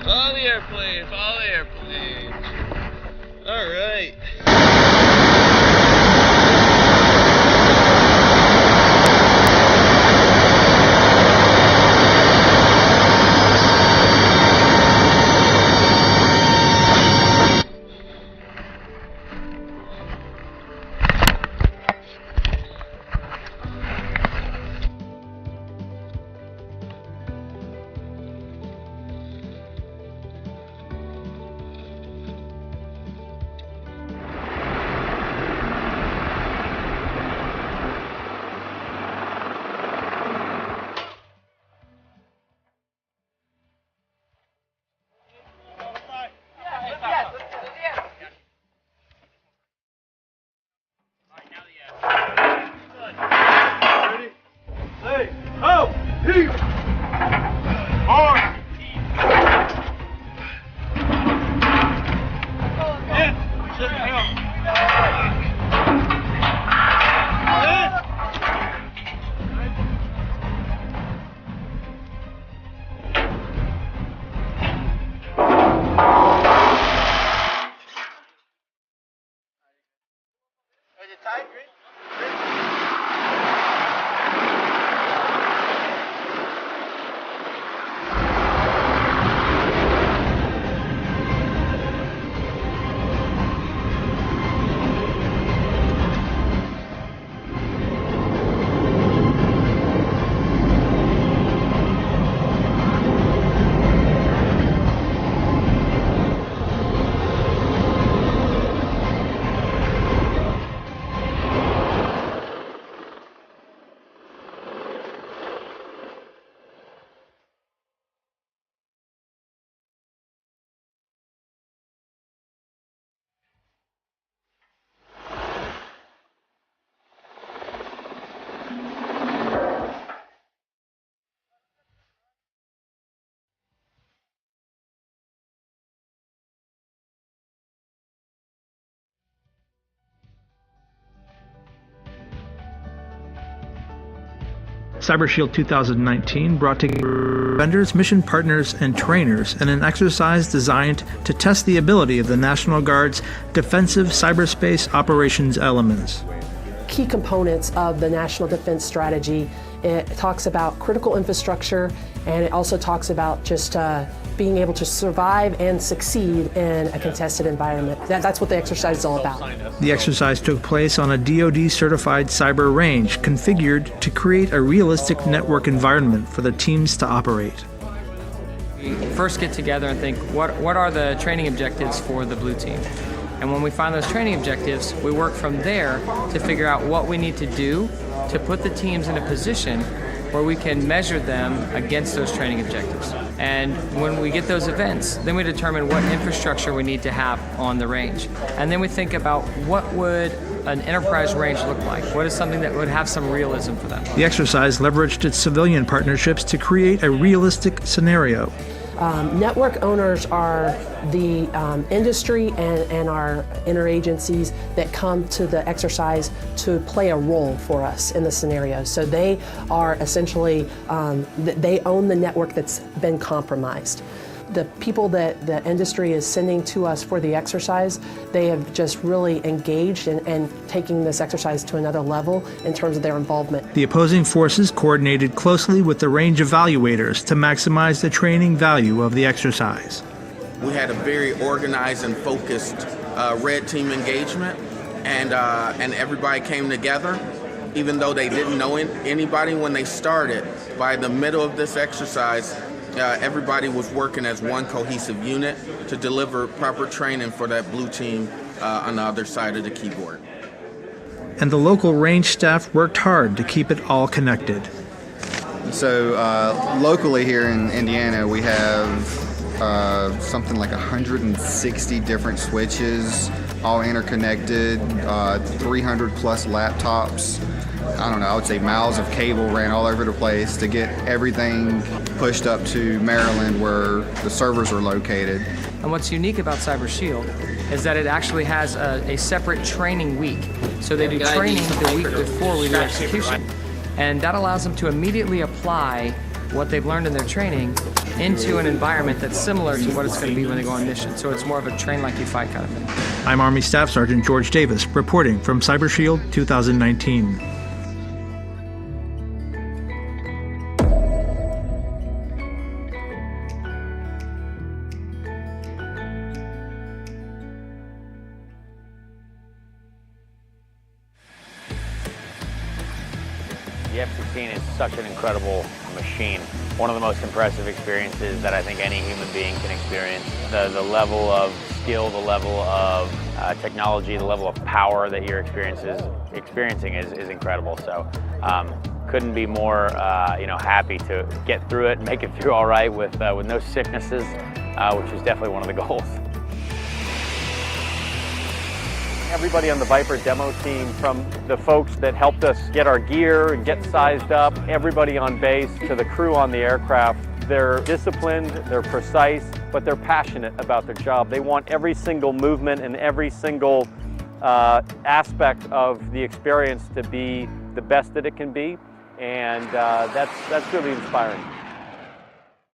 Follow the airplane, follow the airplane. Alright. CyberShield 2019 brought together vendors, mission partners, and trainers in an exercise designed to test the ability of the National Guard's defensive cyberspace operations elements. Key components of the National Defense Strategy, it talks about critical infrastructure, and it also talks about just being able to survive and succeed in a contested environment. That's what the exercise is all about. The exercise took place on a DoD-certified cyber range configured to create a realistic network environment for the teams to operate. We first get together and think, what are the training objectives for the blue team? And when we find those training objectives, we work from there to figure out what we need to do to put the teams in a position where we can measure them against those training objectives. And when we get those events, then we determine what infrastructure we need to have on the range. And then we think about what would an enterprise range look like? What is something that would have some realism for them? The exercise leveraged its civilian partnerships to create a realistic scenario. Network owners are the industry and our interagencies that come to the exercise to play a role for us in the scenario. So they are essentially, they own the network that's been compromised. The people that the industry is sending to us for the exercise, they have just really engaged and taking this exercise to another level in terms of their involvement. The opposing forces coordinated closely with the range evaluators to maximize the training value of the exercise. We had a very organized and focused red team engagement, and everybody came together. Even though they didn't know anybody when they started, by the middle of this exercise, everybody was working as one cohesive unit to deliver proper training for that blue team on the other side of the keyboard. And the local range staff worked hard to keep it all connected. So locally here in Indiana, we have something like 160 different switches, all interconnected, 300 plus laptops. I don't know, I would say miles of cable ran all over the place to get everything pushed up to Maryland where the servers are located. And what's unique about CyberShield is that it actually has a separate training week. So they do training the week before we do execution. And that allows them to immediately apply what they've learned in their training into an environment that's similar to what it's going to be when they go on mission. So it's more of a train like you fight kind of thing. I'm Army Staff Sergeant George Davis, reporting from Cyber Shield 2019. The F-16 is such an incredible machine. One of the most impressive experiences that I think any human being can experience. The level of skill, the level of technology, the level of power that you're experiencing is incredible. So couldn't be more happy to get through it and make it through all right with no sicknesses, which was definitely one of the goals. Everybody on the Viper demo team, from the folks that helped us get our gear and get sized up, everybody on base to the crew on the aircraft, they're disciplined, they're precise, but they're passionate about their job. They want every single movement and every single aspect of the experience to be the best that it can be, and that's really inspiring.